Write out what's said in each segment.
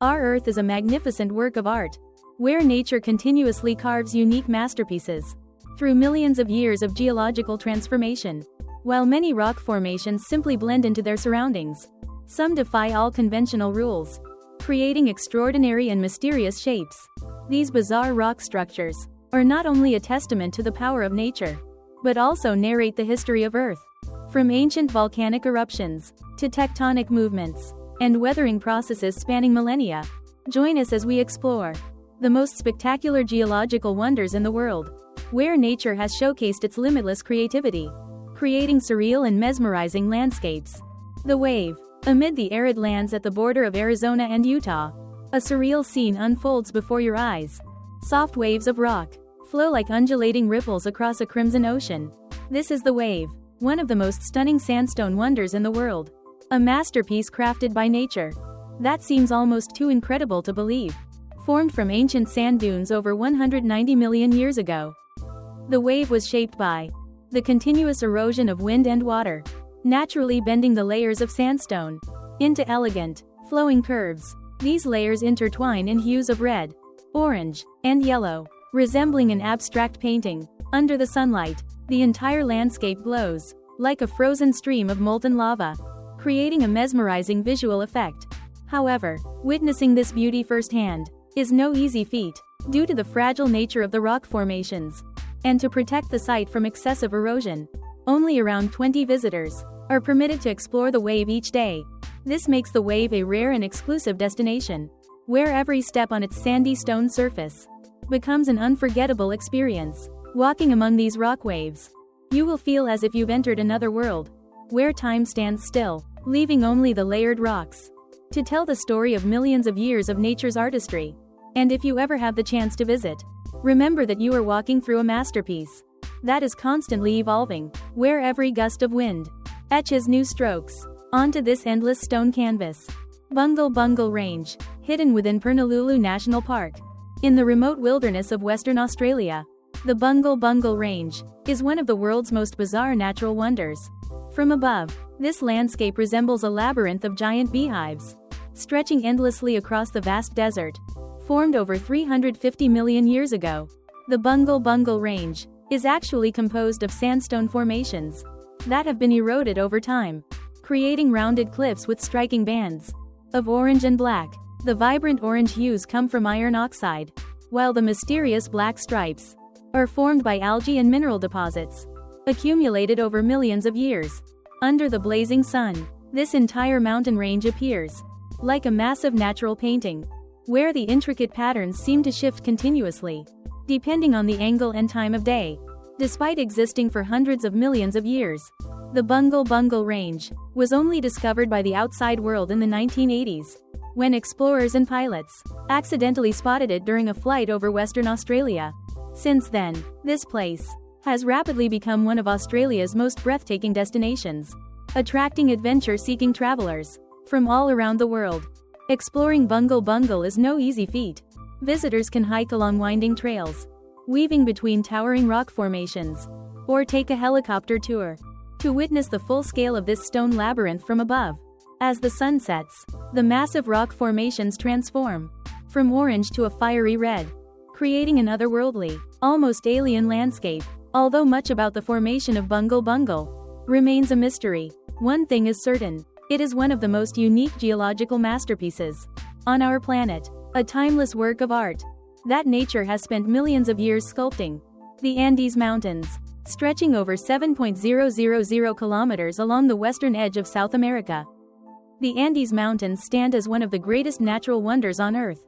Our Earth is a magnificent work of art, where nature continuously carves unique masterpieces through millions of years of geological transformation. While many rock formations simply blend into their surroundings, some defy all conventional rules, creating extraordinary and mysterious shapes. These bizarre rock structures are not only a testament to the power of nature, but also narrate the history of Earth. From ancient volcanic eruptions to tectonic movements and weathering processes spanning millennia, join us as we explore the most spectacular geological wonders in the world, where nature has showcased its limitless creativity, creating surreal and mesmerizing landscapes. The Wave. Amid the arid lands at the border of Arizona and Utah, a surreal scene unfolds before your eyes. Soft waves of rock flow like undulating ripples across a crimson ocean. This is the Wave, one of the most stunning sandstone wonders in the world. A masterpiece crafted by nature that seems almost too incredible to believe. Formed from ancient sand dunes over 190 million years ago, the Wave was shaped by the continuous erosion of wind and water, naturally bending the layers of sandstone into elegant, flowing curves. These layers intertwine in hues of red, orange, and yellow, resembling an abstract painting. Under the sunlight, the entire landscape glows like a frozen stream of molten lava, creating a mesmerizing visual effect. However, witnessing this beauty firsthand is no easy feat, due to the fragile nature of the rock formations. And to protect the site from excessive erosion, only around 20 visitors are permitted to explore the Wave each day. This makes the Wave a rare and exclusive destination, where every step on its sandy stone surface becomes an unforgettable experience. Walking among these rock waves, you will feel as if you've entered another world, where time stands still, leaving only the layered rocks to tell the story of millions of years of nature's artistry. And if you ever have the chance to visit, remember that you are walking through a masterpiece that is constantly evolving, where every gust of wind etches new strokes onto this endless stone canvas. Bungle Bungle Range, hidden within Pernalulu National Park, in the remote wilderness of Western Australia. The Bungle Bungle Range is one of the world's most bizarre natural wonders. From above, this landscape resembles a labyrinth of giant beehives, stretching endlessly across the vast desert. Formed over 350 million years ago, the Bungle Bungle Range is actually composed of sandstone formations that have been eroded over time, creating rounded cliffs with striking bands of orange and black. The vibrant orange hues come from iron oxide, while the mysterious black stripes are formed by algae and mineral deposits accumulated over millions of years. Under the blazing sun, this entire mountain range appears like a massive natural painting, where the intricate patterns seem to shift continuously, depending on the angle and time of day. Despite existing for hundreds of millions of years, the Bungle Bungle Range was only discovered by the outside world in the 1980s, when explorers and pilots accidentally spotted it during a flight over Western Australia. Since then, this place has rapidly become one of Australia's most breathtaking destinations, attracting adventure-seeking travelers from all around the world. Exploring Bungle Bungle is no easy feat. Visitors can hike along winding trails, weaving between towering rock formations, or take a helicopter tour to witness the full scale of this stone labyrinth from above. As the sun sets, the massive rock formations transform from orange to a fiery red, creating an otherworldly, almost alien landscape. Although much about the formation of Bungle Bungle remains a mystery, one thing is certain: it is one of the most unique geological masterpieces on our planet, a timeless work of art that nature has spent millions of years sculpting. The Andes Mountains, stretching over 7.000 kilometers along the western edge of South America. The Andes Mountains stand as one of the greatest natural wonders on Earth.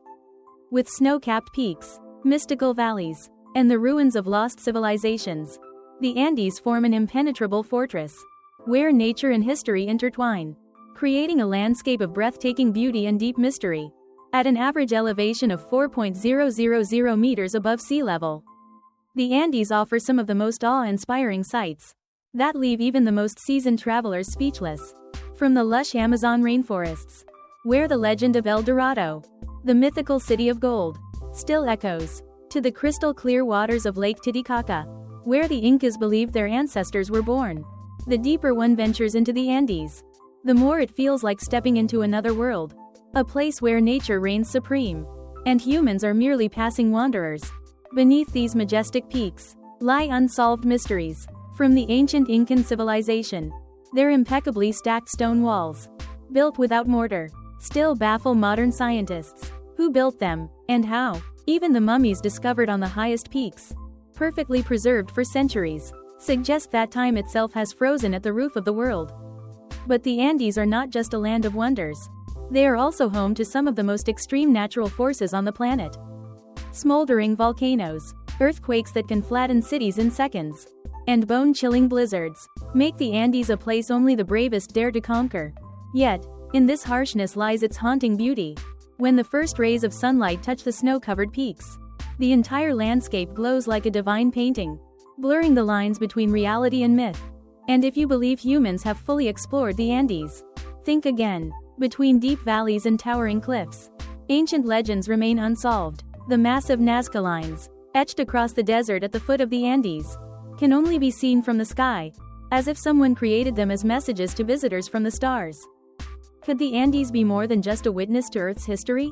With snow-capped peaks, mystical valleys, and the ruins of lost civilizations, the Andes form an impenetrable fortress, where nature and history intertwine, creating a landscape of breathtaking beauty and deep mystery. At an average elevation of 4.000 meters above sea level, the Andes offer some of the most awe-inspiring sights that leave even the most seasoned travelers speechless. From the lush Amazon rainforests, where the legend of El Dorado, the mythical city of gold, still echoes, to the crystal-clear waters of Lake Titicaca, where the Incas believed their ancestors were born. The deeper one ventures into the Andes, the more it feels like stepping into another world, a place where nature reigns supreme, and humans are merely passing wanderers. Beneath these majestic peaks lie unsolved mysteries. From the ancient Incan civilization, their impeccably stacked stone walls, built without mortar, still baffle modern scientists. Who built them, and how? Even the mummies discovered on the highest peaks, perfectly preserved for centuries, suggest that time itself has frozen at the roof of the world. But the Andes are not just a land of wonders. They are also home to some of the most extreme natural forces on the planet. Smoldering volcanoes, earthquakes that can flatten cities in seconds, and bone-chilling blizzards make the Andes a place only the bravest dare to conquer. Yet, in this harshness lies its haunting beauty. When the first rays of sunlight touch the snow-covered peaks, the entire landscape glows like a divine painting, blurring the lines between reality and myth. And if you believe humans have fully explored the Andes, think again. Between deep valleys and towering cliffs, ancient legends remain unsolved. The massive Nazca lines, etched across the desert at the foot of the Andes, can only be seen from the sky, as if someone created them as messages to visitors from the stars. Could the Andes be more than just a witness to Earth's history?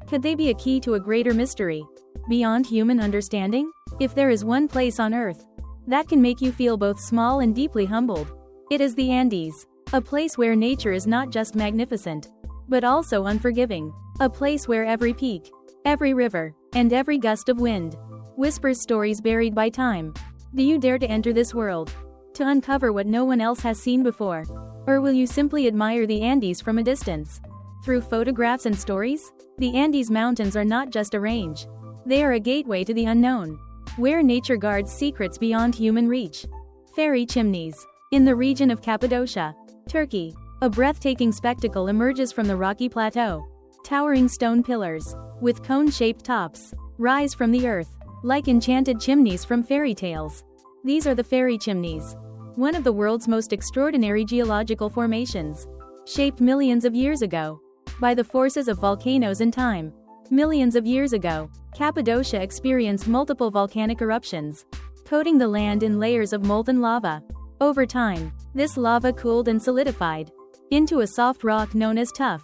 Could they be a key to a greater mystery, beyond human understanding? If there is one place on Earth that can make you feel both small and deeply humbled, it is the Andes. A place where nature is not just magnificent, but also unforgiving. A place where every peak, every river, and every gust of wind whispers stories buried by time. Do you dare to enter this world, to uncover what no one else has seen before? Or will you simply admire the Andes from a distance? Through photographs and stories? The Andes Mountains are not just a range. They are a gateway to the unknown, where nature guards secrets beyond human reach. Fairy chimneys. In the region of Cappadocia, Turkey, a breathtaking spectacle emerges from the rocky plateau. Towering stone pillars, with cone-shaped tops, rise from the earth, like enchanted chimneys from fairy tales. These are the fairy chimneys, one of the world's most extraordinary geological formations, shaped millions of years ago by the forces of volcanoes and time. Millions of years ago, Cappadocia experienced multiple volcanic eruptions, coating the land in layers of molten lava. Over time, this lava cooled and solidified into a soft rock known as tuff.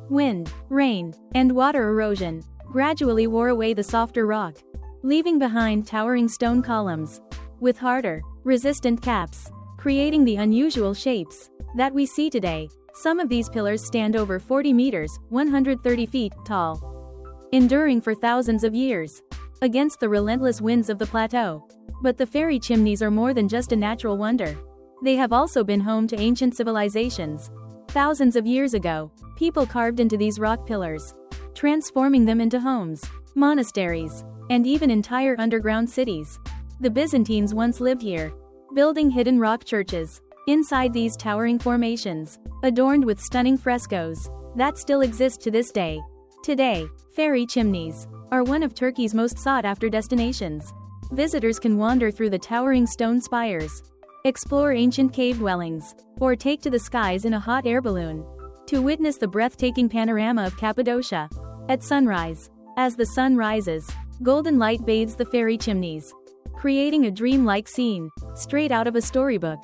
Wind, rain, and water erosion gradually wore away the softer rock, leaving behind towering stone columns with harder, resistant caps, creating the unusual shapes that we see today. Some of these pillars stand over 40 meters, 130 feet, tall, enduring for thousands of years against the relentless winds of the plateau. But the fairy chimneys are more than just a natural wonder. They have also been home to ancient civilizations. Thousands of years ago, people carved into these rock pillars, transforming them into homes, monasteries, and even entire underground cities. The Byzantines once lived here, building hidden rock churches inside these towering formations, adorned with stunning frescoes that still exist to this day. Today, fairy chimneys are one of Turkey's most sought-after destinations. Visitors can wander through the towering stone spires, explore ancient cave dwellings, or take to the skies in a hot air balloon to witness the breathtaking panorama of Cappadocia. At sunrise, as the sun rises, golden light bathes the fairy chimneys, creating a dreamlike scene straight out of a storybook.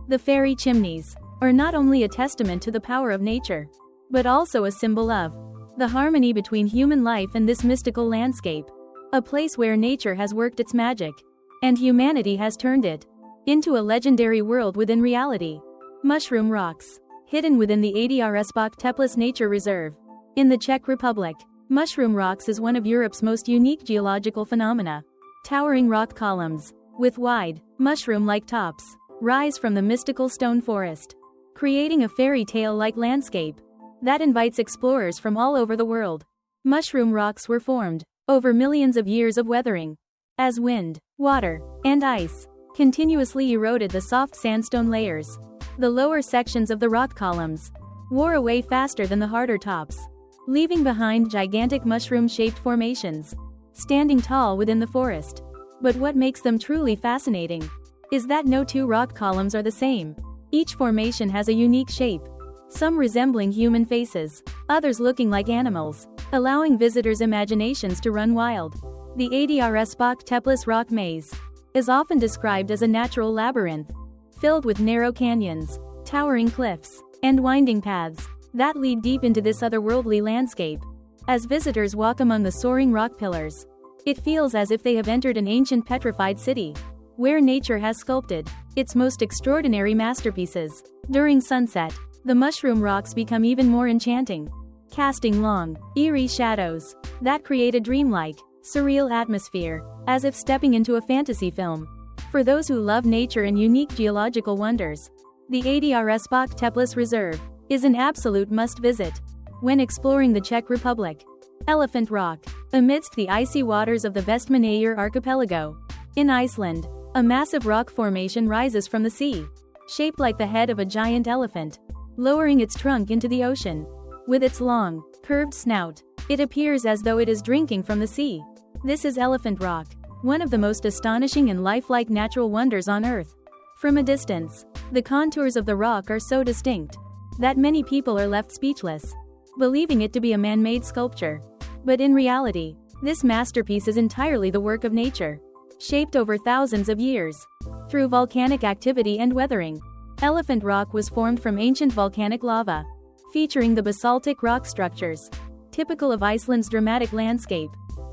The fairy chimneys are not only a testament to the power of nature, but also a symbol of the harmony between human life and this mystical landscape. A place where nature has worked its magic, and humanity has turned it into a legendary world within reality. Mushroom rocks, hidden within the Adrsbach Teplis Nature Reserve. In the Czech Republic, Mushroom Rocks is one of Europe's most unique geological phenomena. Towering rock columns, with wide, mushroom-like tops, rise from the mystical stone forest, creating a fairy tale-like landscape that invites explorers from all over the world. Mushroom rocks were formed over millions of years of weathering, as wind, water, and ice continuously eroded the soft sandstone layers. The lower sections of the rock columns wore away faster than the harder tops, leaving behind gigantic mushroom-shaped formations, standing tall within the forest. But what makes them truly fascinating is that no two rock columns are the same. Each formation has a unique shape, some resembling human faces, others looking like animals, allowing visitors' imaginations to run wild. The Adrsbach Teplis rock maze is often described as a natural labyrinth, filled with narrow canyons, towering cliffs, and winding paths. that lead deep into this otherworldly landscape. As visitors walk among the soaring rock pillars, it feels as if they have entered an ancient petrified city, where nature has sculpted its most extraordinary masterpieces. During sunset, the mushroom rocks become even more enchanting, casting long, eerie shadows that create a dreamlike, surreal atmosphere, as if stepping into a fantasy film. For those who love nature and unique geological wonders, the Adrsbach Teplis Reserve is an absolute must-visit. When exploring the Czech Republic, Elephant Rock, amidst the icy waters of the Vestmannaeyjar archipelago, in Iceland, a massive rock formation rises from the sea, shaped like the head of a giant elephant, lowering its trunk into the ocean. With its long, curved snout, it appears as though it is drinking from the sea. This is Elephant Rock, one of the most astonishing and lifelike natural wonders on Earth. From a distance, the contours of the rock are so distinct that many people are left speechless, believing it to be a man-made sculpture. But in reality, this masterpiece is entirely the work of nature, shaped over thousands of years. Through volcanic activity and weathering, Elephant Rock was formed from ancient volcanic lava, featuring the basaltic rock structures typical of Iceland's dramatic landscape.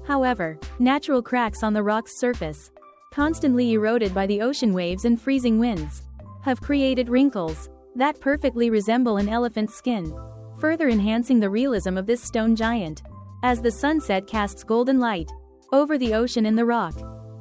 However, natural cracks on the rock's surface, constantly eroded by the ocean waves and freezing winds, have created wrinkles that perfectly resemble an elephant's skin, further enhancing the realism of this stone giant. As the sunset casts golden light over the ocean and the rock,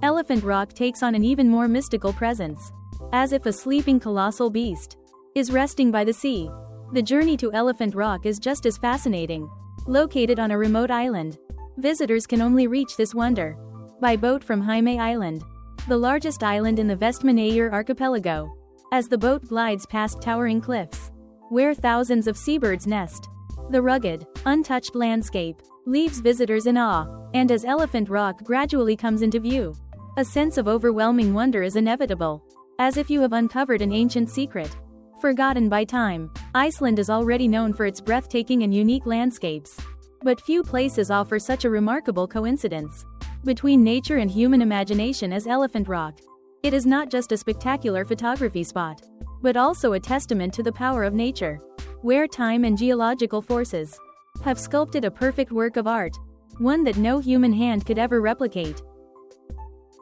Elephant Rock takes on an even more mystical presence, as if a sleeping colossal beast is resting by the sea. The journey to Elephant Rock is just as fascinating. Located on a remote island, visitors can only reach this wonder by boat from Jaime Island, the largest island in the Vestmannaeyjar archipelago. As the boat glides past towering cliffs, where thousands of seabirds nest, the rugged, untouched landscape leaves visitors in awe, and as Elephant Rock gradually comes into view, a sense of overwhelming wonder is inevitable, as if you have uncovered an ancient secret, forgotten by time. Iceland is already known for its breathtaking and unique landscapes, but few places offer such a remarkable coincidence between nature and human imagination as Elephant Rock. It is not just a spectacular photography spot, but also a testament to the power of nature, where time and geological forces have sculpted a perfect work of art, one that no human hand could ever replicate.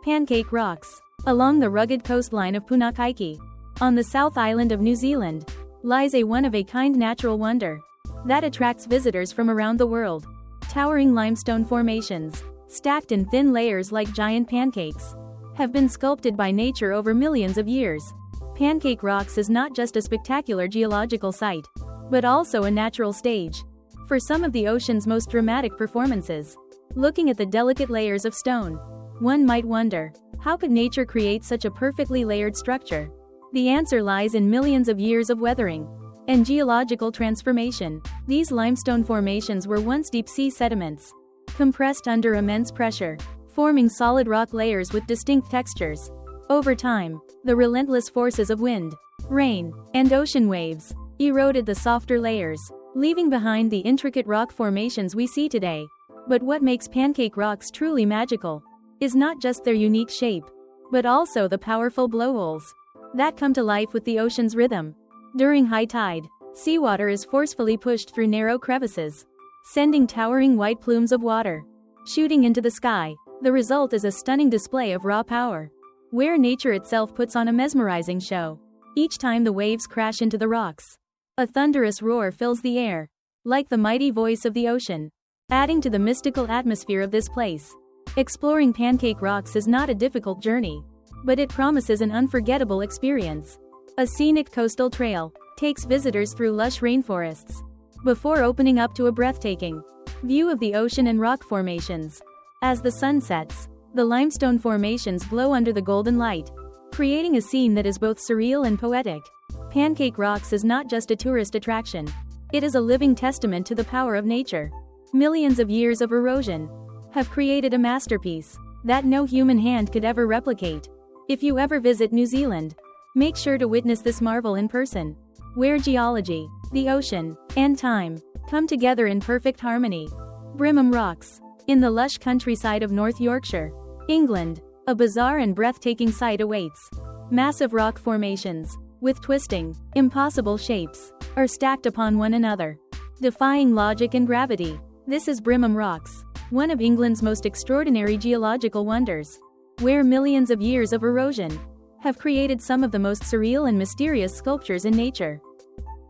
Pancake Rocks. Along the rugged coastline of Punakaiki, on the South Island of New Zealand, lies a one-of-a-kind natural wonder that attracts visitors from around the world. Towering limestone formations, stacked in thin layers like giant pancakes, have been sculpted by nature over millions of years. Pancake Rocks is not just a spectacular geological site, but also a natural stage for some of the ocean's most dramatic performances. Looking at the delicate layers of stone, one might wonder, how could nature create such a perfectly layered structure? The answer lies in millions of years of weathering and geological transformation. These limestone formations were once deep-sea sediments, compressed under immense pressure, forming solid rock layers with distinct textures. Over time, the relentless forces of wind, rain, and ocean waves eroded the softer layers, leaving behind the intricate rock formations we see today. But what makes Pancake Rocks truly magical is not just their unique shape, but also the powerful blowholes that come to life with the ocean's rhythm. During high tide, seawater is forcefully pushed through narrow crevices, sending towering white plumes of water shooting into the sky. The result is a stunning display of raw power, where nature itself puts on a mesmerizing show. Each time the waves crash into the rocks, a thunderous roar fills the air, like the mighty voice of the ocean, adding to the mystical atmosphere of this place. Exploring Pancake Rocks is not a difficult journey, but it promises an unforgettable experience. A scenic coastal trail takes visitors through lush rainforests before opening up to a breathtaking view of the ocean and rock formations. As the sun sets, the limestone formations glow under the golden light, creating a scene that is both surreal and poetic. Pancake Rocks is not just a tourist attraction, it is a living testament to the power of nature. Millions of years of erosion have created a masterpiece that no human hand could ever replicate. If you ever visit New Zealand, make sure to witness this marvel in person, where geology, the ocean, and time come together in perfect harmony. Brimham Rocks. In the lush countryside of North Yorkshire, England, a bizarre and breathtaking sight awaits. Massive rock formations, with twisting, impossible shapes, are stacked upon one another, defying logic and gravity. This is Brimham Rocks, one of England's most extraordinary geological wonders, where millions of years of erosion have created some of the most surreal and mysterious sculptures in nature.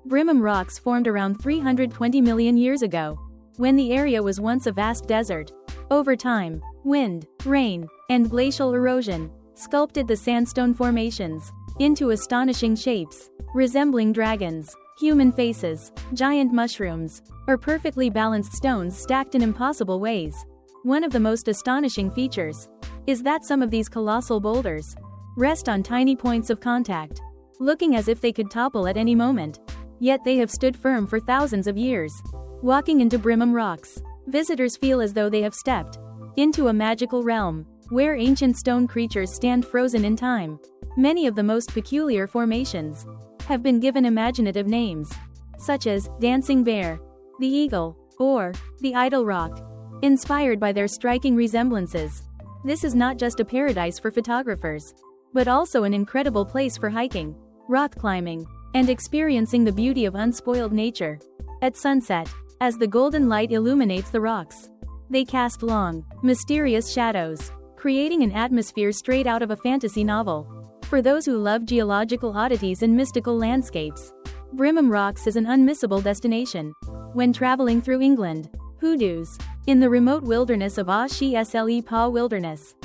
Brimham Rocks formed around 320 million years ago, when the area was once a vast desert. Over time, wind, rain, and glacial erosion sculpted the sandstone formations into astonishing shapes, resembling dragons, human faces, giant mushrooms, or perfectly balanced stones stacked in impossible ways. One of the most astonishing features is that some of these colossal boulders rest on tiny points of contact, looking as if they could topple at any moment. Yet they have stood firm for thousands of years. Walking into Brimham Rocks, visitors feel as though they have stepped into a magical realm, where ancient stone creatures stand frozen in time. Many of the most peculiar formations have been given imaginative names, such as Dancing Bear, the Eagle, or the Idol Rock, inspired by their striking resemblances. This is not just a paradise for photographers, but also an incredible place for hiking, rock climbing, and experiencing the beauty of unspoiled nature. At sunset, as the golden light illuminates the rocks, they cast long, mysterious shadows, creating an atmosphere straight out of a fantasy novel. For those who love geological oddities and mystical landscapes, Brimham Rocks is an unmissable destination. When traveling through England, hoodoos in the remote wilderness of Ashley Wilderness.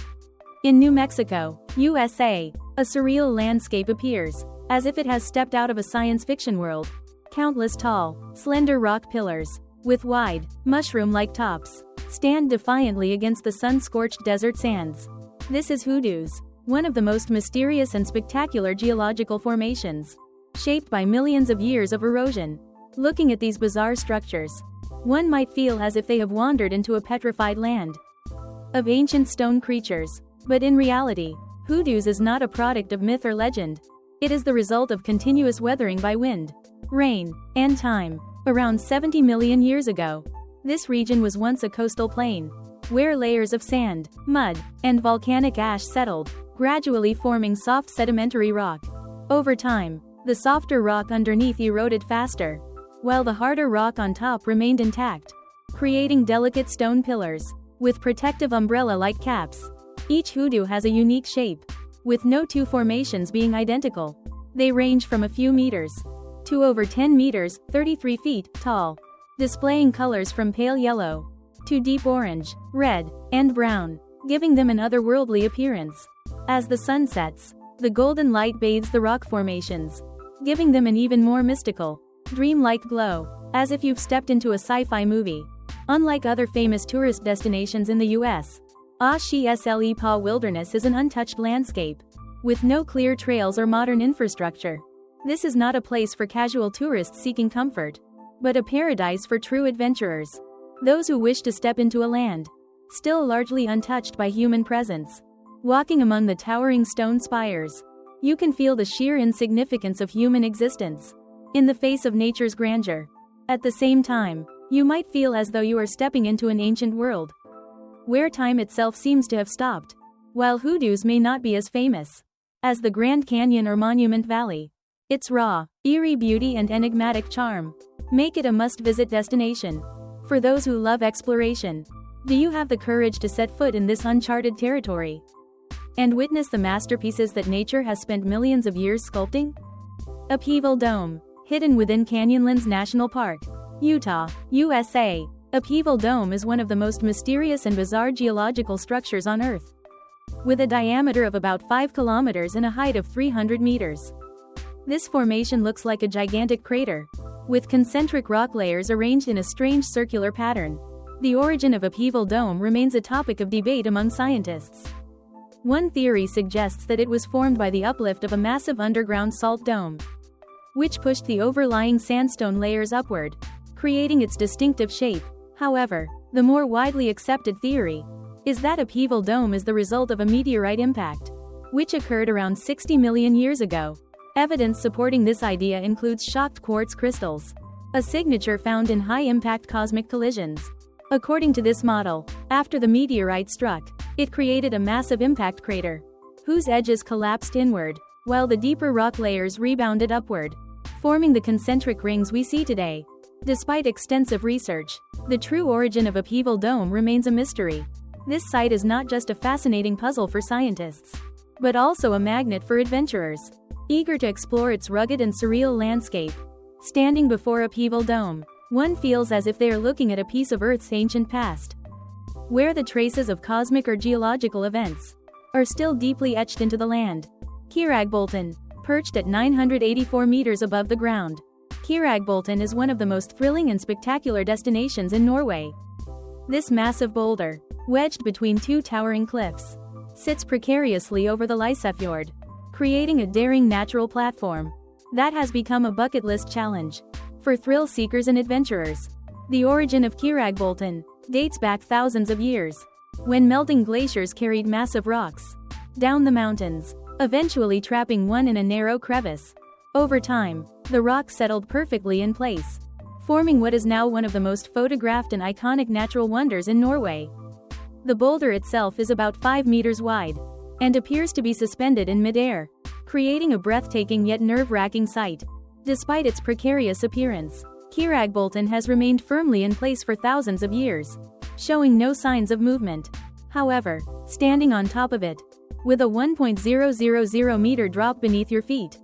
In New Mexico, USA, a surreal landscape appears, as if it has stepped out of a science fiction world. Countless tall, slender rock pillars, with wide, mushroom-like tops, stand defiantly against the sun-scorched desert sands. This is hoodoos, one of the most mysterious and spectacular geological formations, shaped by millions of years of erosion. Looking at these bizarre structures, one might feel as if they have wandered into a petrified land of ancient stone creatures. But in reality, hoodoos is not a product of myth or legend. It is the result of continuous weathering by wind, rain, and time. Around 70 million years ago, this region was once a coastal plain, where layers of sand, mud, and volcanic ash settled, gradually forming soft sedimentary rock. Over time, the softer rock underneath eroded faster, while the harder rock on top remained intact, creating delicate stone pillars with protective umbrella-like caps. Each hoodoo has a unique shape, with no two formations being identical. They range from a few meters to over 10 meters, 33 feet, tall, displaying colors from pale yellow to deep orange, red, and brown, giving them an otherworldly appearance. As the sun sets, the golden light bathes the rock formations, giving them an even more mystical, dreamlike glow, as if you've stepped into a sci-fi movie. Unlike other famous tourist destinations in the US, Ashley Wilderness is an untouched landscape, with no clear trails or modern infrastructure. This is not a place for casual tourists seeking comfort, but a paradise for true adventurers, those who wish to step into a land still largely untouched by human presence. Walking among the towering stone spires, you can feel the sheer insignificance of human existence in the face of nature's grandeur. At the same time, you might feel as though you are stepping into an ancient world, where time itself seems to have stopped. While hoodoos may not be as famous as the Grand Canyon or Monument Valley, its raw, eerie beauty and enigmatic charm make it a must-visit destination. For those who love exploration, do you have the courage to set foot in this uncharted territory and witness the masterpieces that nature has spent millions of years sculpting? Upheaval Dome, hidden within Canyonlands National Park, Utah, USA. Upheaval Dome is one of the most mysterious and bizarre geological structures on Earth, with a diameter of about 5 kilometers and a height of 300 meters. This formation looks like a gigantic crater, with concentric rock layers arranged in a strange circular pattern. The origin of Upheaval Dome remains a topic of debate among scientists. One theory suggests that it was formed by the uplift of a massive underground salt dome, which pushed the overlying sandstone layers upward, creating its distinctive shape. However, the more widely accepted theory is that Upheaval Dome is the result of a meteorite impact, which occurred around 60 million years ago. Evidence supporting this idea includes shocked quartz crystals, a signature found in high-impact cosmic collisions. According to this model, after the meteorite struck, it created a massive impact crater, whose edges collapsed inward, while the deeper rock layers rebounded upward, forming the concentric rings we see today. Despite extensive research, the true origin of Upheaval Dome remains a mystery. This site is not just a fascinating puzzle for scientists, but also a magnet for adventurers, eager to explore its rugged and surreal landscape. Standing before Upheaval Dome, one feels as if they are looking at a piece of Earth's ancient past, where the traces of cosmic or geological events are still deeply etched into the land. Kiragbolten, perched at 984 meters above the ground. Kiragbolten is one of the most thrilling and spectacular destinations in Norway. This massive boulder, wedged between two towering cliffs, sits precariously over the Lysefjord, creating a daring natural platform that has become a bucket list challenge for thrill seekers and adventurers. The origin of Kiragbolten dates back thousands of years, when melting glaciers carried massive rocks down the mountains, eventually trapping one in a narrow crevice. Over time, the rocks settled perfectly in place, forming what is now one of the most photographed and iconic natural wonders in Norway. The boulder itself is about 5 meters wide and appears to be suspended in midair, creating a breathtaking yet nerve-wracking sight. Despite its precarious appearance, Kiragbolten has remained firmly in place for thousands of years, showing no signs of movement. However, standing on top of it, with a 1.000-meter drop beneath your feet,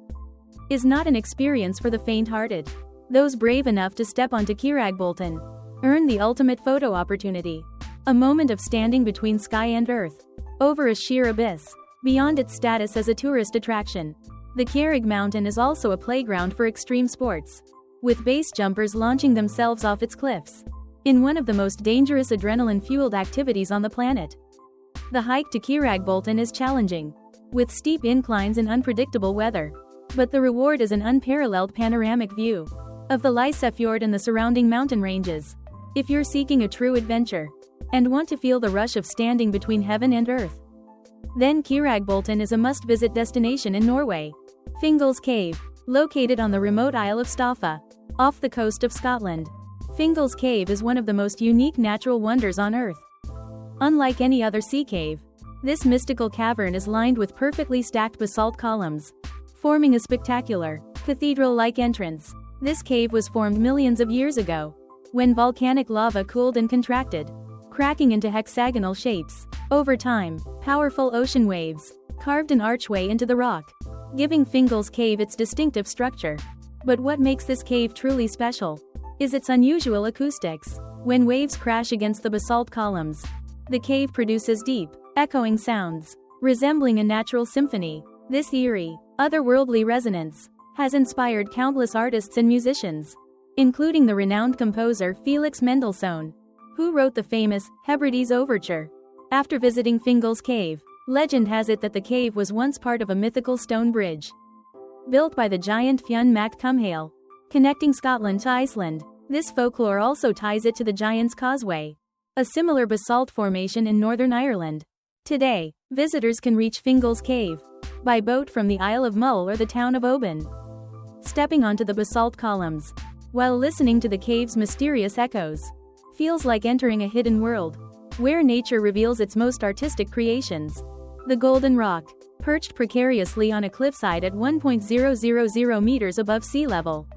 is not an experience for the faint-hearted. Those brave enough to step onto Kiragbolten earn the ultimate photo opportunity, a moment of standing between sky and earth, over a sheer abyss. Beyond its status as a tourist attraction, the Kjerrig Mountain is also a playground for extreme sports, with base jumpers launching themselves off its cliffs, in one of the most dangerous adrenaline-fueled activities on the planet. The hike to Kiragbolten is challenging, with steep inclines and unpredictable weather, but the reward is an unparalleled panoramic view of the Lysefjord and the surrounding mountain ranges. If you're seeking a true adventure and want to feel the rush of standing between heaven and earth, then Kiragbolten is a must-visit destination in Norway. Fingal's Cave, located on the remote Isle of Staffa, off the coast of Scotland. Fingal's Cave is one of the most unique natural wonders on Earth. Unlike any other sea cave, this mystical cavern is lined with perfectly stacked basalt columns, forming a spectacular, cathedral-like entrance. This cave was formed millions of years ago, when volcanic lava cooled and contracted, cracking into hexagonal shapes. Over time, powerful ocean waves carved an archway into the rock, giving Fingal's Cave its distinctive structure. But what makes this cave truly special is its unusual acoustics. When waves crash against the basalt columns, the cave produces deep, echoing sounds, resembling a natural symphony. This eerie, otherworldly resonance has inspired countless artists and musicians, including the renowned composer Felix Mendelssohn, who wrote the famous Hebrides Overture. After visiting Fingal's Cave, legend has it that the cave was once part of a mythical stone bridge, built by the giant Fionn Mac Cumhaill, connecting Scotland to Iceland. This folklore also ties it to the Giant's Causeway, a similar basalt formation in Northern Ireland. Today, visitors can reach Fingal's Cave by boat from the Isle of Mull or the town of Oban. Stepping onto the basalt columns, while listening to the cave's mysterious echoes, feels like entering a hidden world, where nature reveals its most artistic creations. The Golden Rock, perched precariously on a cliffside at 1.000 meters above sea level.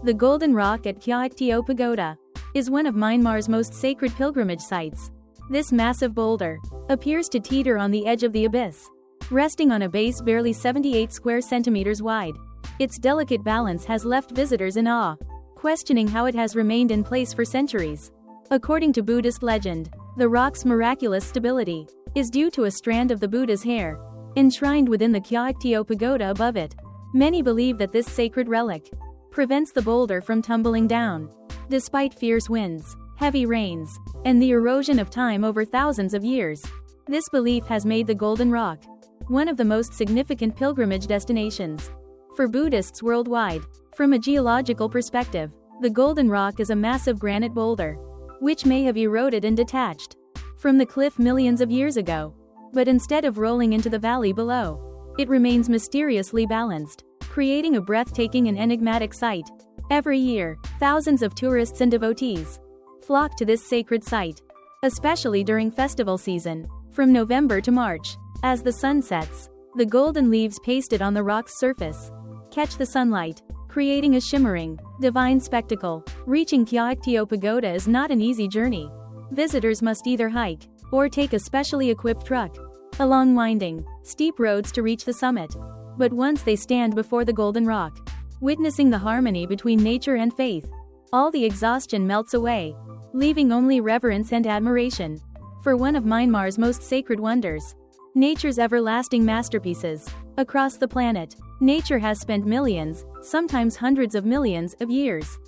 The Golden Rock at Kyaiktiyo Pagoda is one of Myanmar's most sacred pilgrimage sites. This massive boulder appears to teeter on the edge of the abyss, resting on a base barely 78 square centimeters wide. Its delicate balance has left visitors in awe, questioning how it has remained in place for centuries. According to Buddhist legend, the rock's miraculous stability is due to a strand of the Buddha's hair enshrined within the Kyaiktiyo Pagoda above it. Many believe that this sacred relic prevents the boulder from tumbling down. Despite fierce winds, heavy rains, and the erosion of time over thousands of years, this belief has made the Golden Rock one of the most significant pilgrimage destinations for Buddhists worldwide. From a geological perspective, the Golden Rock is a massive granite boulder, which may have eroded and detached from the cliff millions of years ago. But instead of rolling into the valley below, it remains mysteriously balanced, creating a breathtaking and enigmatic sight. Every year, thousands of tourists and devotees flock to this sacred site, especially during festival season, from November to March. As the sun sets, the golden leaves pasted on the rock's surface catch the sunlight, creating a shimmering, divine spectacle. Reaching Kyaiktiyo Pagoda is not an easy journey. Visitors must either hike or take a specially equipped truck along winding, steep roads to reach the summit. But once they stand before the Golden Rock, witnessing the harmony between nature and faith, all the exhaustion melts away, leaving only reverence and admiration for one of Myanmar's most sacred wonders. Nature's everlasting masterpieces. Across the planet, nature has spent millions, sometimes hundreds of millions, of years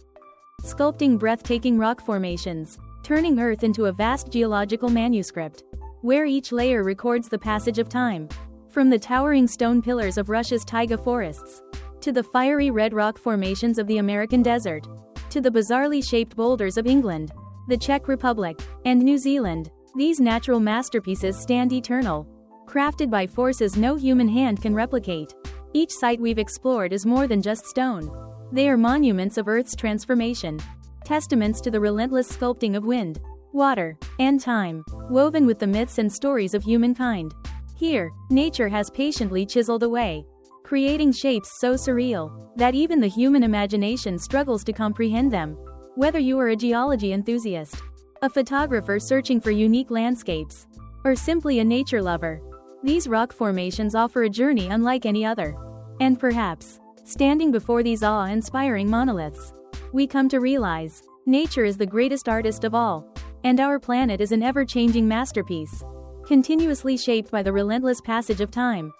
sculpting breathtaking rock formations, turning Earth into a vast geological manuscript, where each layer records the passage of time. From the towering stone pillars of Russia's taiga forests, to the fiery red rock formations of the American desert, to the bizarrely shaped boulders of England, the Czech Republic, and New Zealand, these natural masterpieces stand eternal, crafted by forces no human hand can replicate. Each site we've explored is more than just stone. They are monuments of Earth's transformation, testaments to the relentless sculpting of wind, water, and time, woven with the myths and stories of humankind. Here, nature has patiently chiseled away, creating shapes so surreal that even the human imagination struggles to comprehend them. Whether you are a geology enthusiast, a photographer searching for unique landscapes, or simply a nature lover, these rock formations offer a journey unlike any other. And perhaps, standing before these awe-inspiring monoliths, we come to realize, nature is the greatest artist of all, and our planet is an ever-changing masterpiece, continuously shaped by the relentless passage of time.